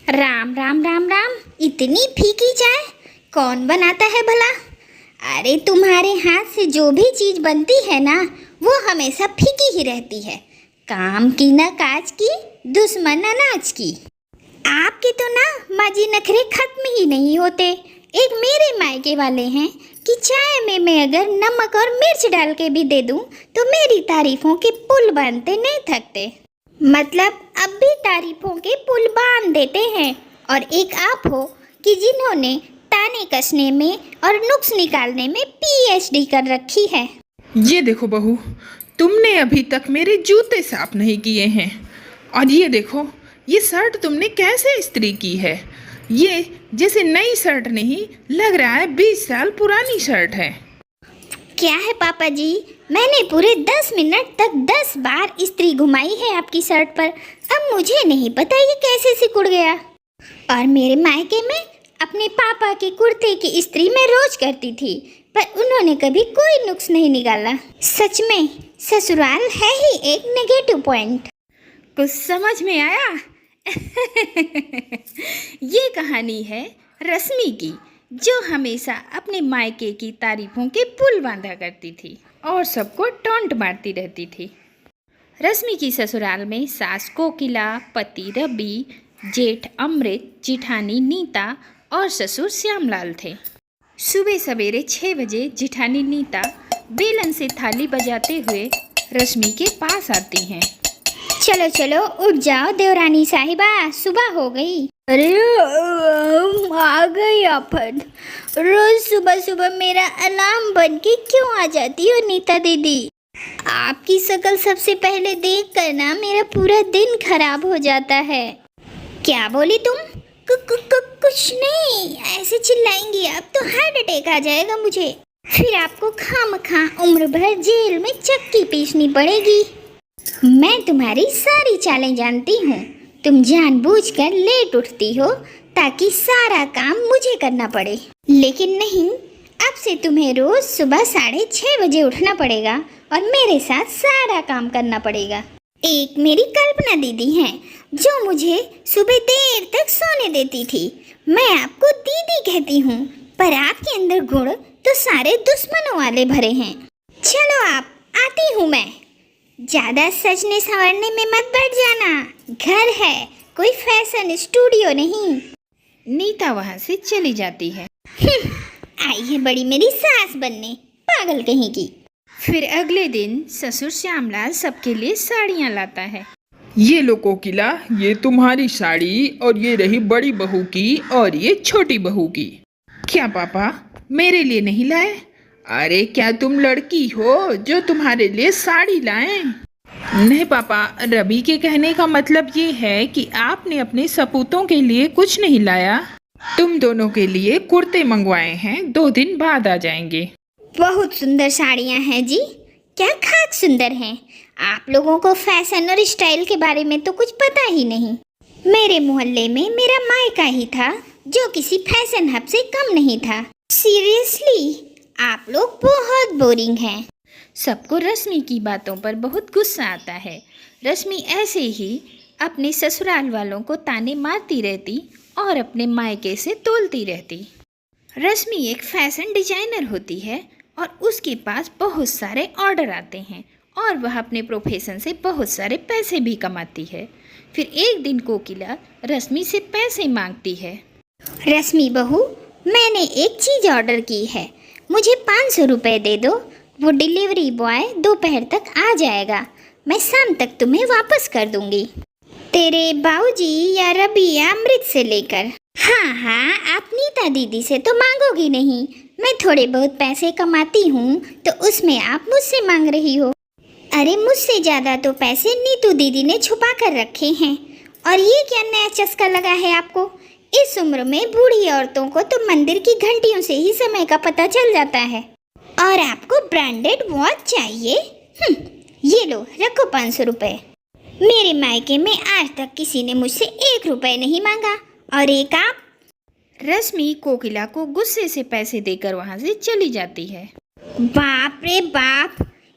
राम राम राम राम। इतनी फीकी चाय कौन बनाता है भला? अरे तुम्हारे हाथ से जो भी चीज़ बनती है ना, वो हमेशा फीकी ही रहती है। काम की न काज की, दुश्मन अनाज की। आपके तो ना माजी नखरे खत्म ही नहीं होते। एक मेरे मायके वाले हैं कि चाय में मैं अगर नमक और मिर्च डाल के भी दे दूं तो मेरी तारीफों के पुल बांधते नहीं थकते। मतलब अब भी तारीफों के पुल बांध देते हैं। और एक आप हो कि जिन्होंने ताने कसने में और नुक्स निकालने में पीएचडी कर रखी है। ये देखो बहू, तुमने अभी तक मेरे जूते साफ नहीं किए हैं। और ये देखो, ये शर्ट तुमने कैसे इस्त्री की है। ये जैसे नई शर्ट नहीं लग रहा है, 20 साल पुरानी शर्ट है। क्या है पापा जी, मैंने पूरे 10 मिनट तक 10 बार इस्त्री घुमाई है आपकी शर्ट पर। अब मुझे नहीं पता ये कैसे सिकुड़ गया। और मेरे मायके में अपने पापा के कुर्ते की इस्त्री मैं रोज करती थी, पर उन्होंने कभी कोई नुक्स नहीं निकाला। सच में ससुराल है ही एक नेगेटिव पॉइंट। कुछ समझ में आया? ये कहानी है रश्मि की, जो हमेशा अपने मायके की तारीफों के पुल बांधा करती थी और सबको टोंट मारती रहती थी। रश्मि की ससुराल में सास कोकिला, पति रवि, जेठ अमृत, जिठानी नीता और ससुर श्यामलाल थे। सुबह सवेरे 6 बजे जिठानी नीता बेलन से थाली बजाते हुए रश्मि के पास आती हैं। चलो चलो उठ जाओ देवरानी साहिबा, सुबह हो गई। अरे आ गई आफत। रोज सुबह सुबह मेरा अलार्म बन के क्यों आ जाती हो नीता दीदी? आपकी शक्ल सबसे पहले देख कर ना मेरा पूरा दिन खराब हो जाता है। क्या बोली तुम? कुछ नहीं, ऐसे चिल्लाएंगी आप तो हार्ट अटैक आ जाएगा मुझे। फिर आपको खामखा उम्र भर जेल में चक्की पीसनी पड़ेगी। मैं तुम्हारी सारी चालें जानती हूँ। तुम जानबूझकर लेट उठती हो ताकि सारा काम मुझे करना पड़े, लेकिन नहीं, अब से तुम्हें रोज सुबह 6:30 बजे उठना पड़ेगा और मेरे साथ सारा काम करना पड़ेगा। एक मेरी कल्पना दीदी हैं जो मुझे सुबह देर तक सोने देती थी। मैं आपको दीदी कहती हूँ, पर आपके अंदर गुण तो सारे दुश्मनों वाले भरे हैं। चलो आप, आती हूँ मैं। ज्यादा सजने संवरने में मत बैठ जाना, घर है, कोई फैशन स्टूडियो नहीं। नीता वहाँ से चली जाती है। आई है बड़ी मेरी सास बनने, पागल कहीं की। फिर अगले दिन ससुर श्यामलाल सबके लिए साड़ियाँ लाता है। ये लो कोकिला, ये तुम्हारी साड़ी, और ये रही बड़ी बहू की और ये छोटी बहू की। क्या पापा मेरे लिए नहीं लाए? अरे क्या तुम लड़की हो जो तुम्हारे लिए साड़ी लाएं? नहीं पापा, रवि के कहने का मतलब ये है कि आपने अपने सपूतों के लिए कुछ नहीं लाया। तुम दोनों के लिए कुर्ते मंगवाए हैं, 2 दिन बाद आ जाएंगे। बहुत सुंदर साड़ियाँ हैं जी, क्या खाक सुंदर हैं। आप लोगों को फैशन और स्टाइल के बारे में तो कुछ पता ही नहीं। मेरे मोहल्ले में मेरा मायका ही था जो किसी फैशन हब से कम नहीं था। सीरियसली आप लोग बहुत बोरिंग हैं। सबको रश्मि की बातों पर बहुत गुस्सा आता है। रश्मि ऐसे ही अपने ससुराल वालों को ताने मारती रहती और अपने मायके से तोलती रहती। रश्मि एक फैशन डिजाइनर होती है और उसके पास बहुत सारे ऑर्डर आते हैं और वह अपने प्रोफेशन से बहुत सारे पैसे भी कमाती है। फिर एक दिन कोकिला रश्मि से पैसे मांगती है। रश्मि बहू, मैंने एक चीज़ ऑर्डर की है, मुझे 500 रुपये दे दो। वो डिलीवरी बॉय दोपहर तक आ जाएगा, मैं शाम तक तुम्हें वापस कर दूंगी। तेरे बाबूजी या रवि या अमृत से लेकर। हाँ, आप नीता दीदी से तो मांगोगी नहीं। मैं थोड़े बहुत पैसे कमाती हूँ तो उसमें आप मुझसे मांग रही हो। अरे मुझसे ज़्यादा तो पैसे नीतू दीदी ने छुपा कर रखे हैं। और ये क्या नया चस्का लगा है आपको? इस उम्र में बूढ़ी औरतों को तो मंदिर की घंटियों से ही समय का पता चल जाता है। और आपको ब्रांडेड वॉच चाहिए? ये लो, रखो 500 रुपये। मेरे मायके में आज तक किसी ने मुझसे 1 रुपये नहीं मांगा, और एक आप। रश्मि कोकिला को गुस्से से पैसे देकर वहाँ से चली जाती है। बाप रे बाप,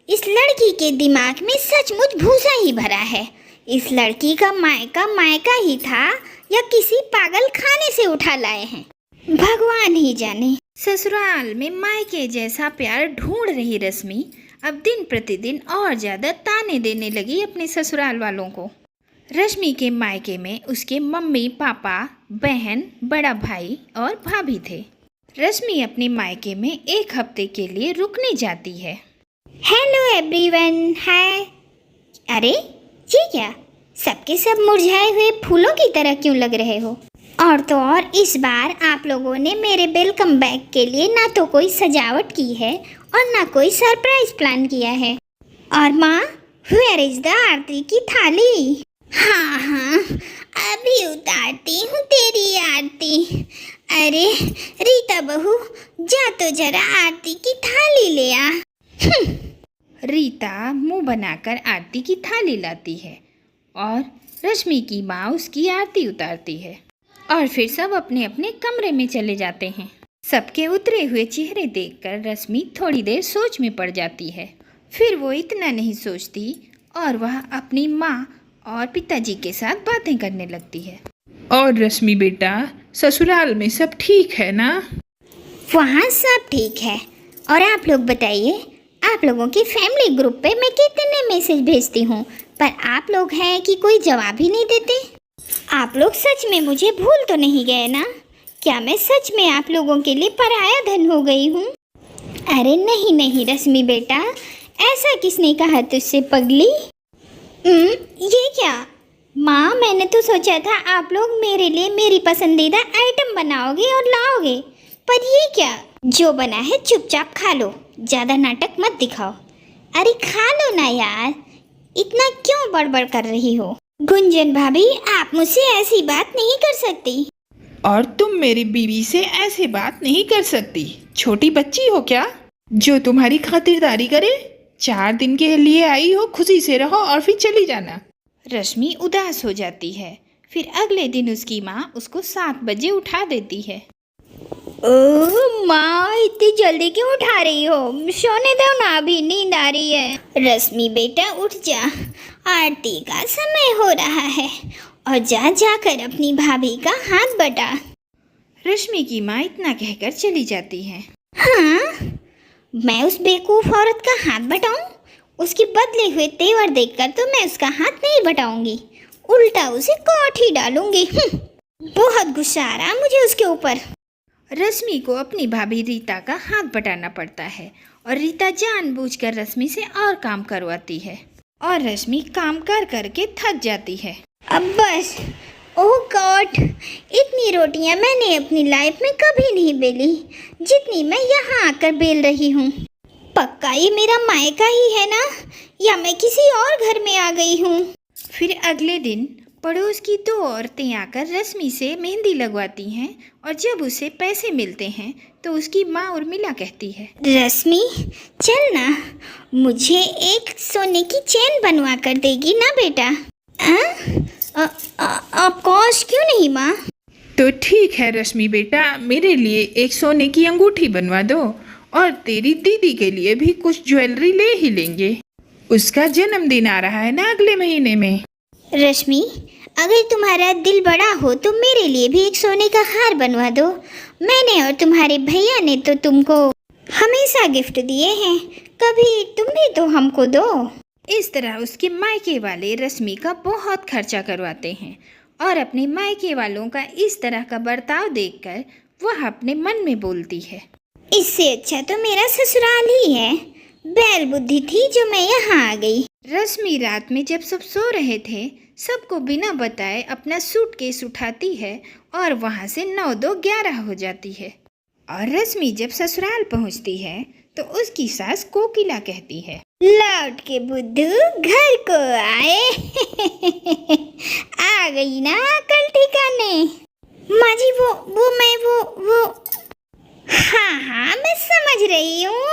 इस लड़की के दिमाग में सचमुच भूसा ही भरा है। इस लड़की का मायका मायका ही था या किसी पागल खाने से उठा लाए हैं, भगवान ही जाने। ससुराल में मायके जैसा प्यार ढूंढ रही रश्मि अब दिन प्रतिदिन और ज़्यादा ताने देने लगी अपने ससुराल वालों को। रश्मि के मायके में उसके मम्मी पापा, बहन, बड़ा भाई और भाभी थे। रश्मि अपने मायके में 1 हफ्ते के लिए रुकने जाती है। हेलो एवरीवन, हाय। अरे ये क्या, सबके सब मुरझाए हुए फूलों की तरह क्यों लग रहे हो? और तो और इस बार आप लोगों ने मेरे वेलकम बैक के लिए ना तो कोई सजावट की है और ना कोई सरप्राइज प्लान किया है। और माँ, वेयर इज द आरती की थाली? हाँ हाँ, अभी उतारती हूँ तेरी आरती। अरे रीता बहू, जा तो जरा आरती की थाली ले आ। रीता मुंह बनाकर आरती की थाली लाती है और रश्मि की माँ उसकी आरती उतारती है और फिर सब अपने अपने कमरे में चले जाते हैं। सबके उतरे हुए चेहरे देखकर रश्मि थोड़ी देर सोच में पड़ जाती है। फिर वो इतना नहीं सोचती और वह अपनी माँ और पिताजी के साथ बातें करने लगती है। और रश्मि बेटा, ससुराल में सब ठीक है ना? वहाँ सब ठीक है। और आप लोग बताइए, आप लोगों की फैमिली ग्रुप पे मैं कितने मैसेज भेजती हूँ, पर आप लोग हैं कि कोई जवाब ही नहीं देते। आप लोग सच में मुझे भूल तो नहीं गए ना? क्या मैं सच में आप लोगों के लिए पराया धन हो गई हूँ? अरे नहीं नहीं रश्मि बेटा, ऐसा किसने कहा तुझसे पगली? ये क्या माँ, मैंने तो सोचा था आप लोग मेरे लिए मेरी पसंदीदा आइटम बनाओगे और लाओगे, पर ये क्या? जो बना है चुपचाप खा लो, ज़्यादा नाटक मत दिखाओ। अरे खा लो ना यार, इतना क्यों बड़बड़ कर रही हो? गुंजन भाभी, आप मुझसे ऐसी बात नहीं कर सकती। और तुम मेरी बीवी से ऐसे बात नहीं कर सकती। छोटी बच्ची हो क्या जो तुम्हारी खातिरदारी करे? 4 दिन के लिए आई हो, खुशी से रहो और फिर चली जाना। रश्मि उदास हो जाती है। फिर अगले दिन उसकी माँ उसको 7 बजे उठा देती है। ओह माँ, इतनी जल्दी क्यों उठा रही हो? सोने दो ना, अभी नींद आ रही है। रश्मि बेटा उठ जा, आरती का समय हो रहा है और जा जाकर अपनी भाभी का हाथ बटा। रश्मि की माँ इतना कहकर चली जाती है। हाँ, मैं उस बेवकूफ औरत का हाथ बटाऊं? उसके बदले हुए तेवर देखकर तो मैं उसका हाथ नहीं बटाऊंगी, उल्टा उसे काट ही डालूंगी। बहुत गुस्सा आ रहा मुझे उसके ऊपर। रश्मि को अपनी भाभी रीता का हाथ बटाना पड़ता है और रीता जानबूझकर रश्मि से और काम करवाती है और रश्मि काम कर करके थक जाती है। अब बस। ओह गॉड, इतनी रोटियां मैंने अपनी लाइफ में कभी नहीं बेली जितनी मैं यहाँ आकर बेल रही हूँ। पक्का ये मेरा मायका ही है ना, या मैं किसी और घर में आ गई हूँ? फिर अगले दिन पड़ोस की 2 औरतें आकर रश्मि से मेहंदी लगवाती हैं और जब उसे पैसे मिलते हैं तो उसकी माँ उर्मिला कहती है, रश्मि चल ना, मुझे एक सोने की चेन बनवा कर देगी ना बेटा? ऑफ कोर्स, क्यों नहीं माँ? तो ठीक है रश्मि बेटा, मेरे लिए एक सोने की अंगूठी बनवा दो और तेरी दीदी के लिए भी कुछ ज्वेलरी ले ही लेंगे। उसका जन्मदिन आ रहा है ना अगले महीने में। रश्मि, अगर तुम्हारा दिल बड़ा हो तो मेरे लिए भी एक सोने का हार बनवा दो। मैंने और तुम्हारे भैया ने तो तुमको हमेशा गिफ्ट दिए हैं, कभी तुम भी तो हमको दो। इस तरह उसके मायके वाले रश्मि का बहुत खर्चा करवाते हैं और अपने मायके वालों का इस तरह का बर्ताव देखकर वह अपने मन में बोलती है, इससे अच्छा तो मेरा ससुराल ही है। बैल बुद्धि थी जो मैं यहाँ आ गई। रश्मि रात में जब सब सो रहे थे सबको बिना बताए अपना सूटकेस उठाती है और वहाँ से 9-2-11 हो जाती है। और रश्मि जब ससुराल पहुँचती है तो उसकी सास कोकिला कहती है, लौट के बुद्धू घर को आए। आ गई ना कल ठिकाने? माँ जी वो हाँ हाँ मैं समझ रही हूँ।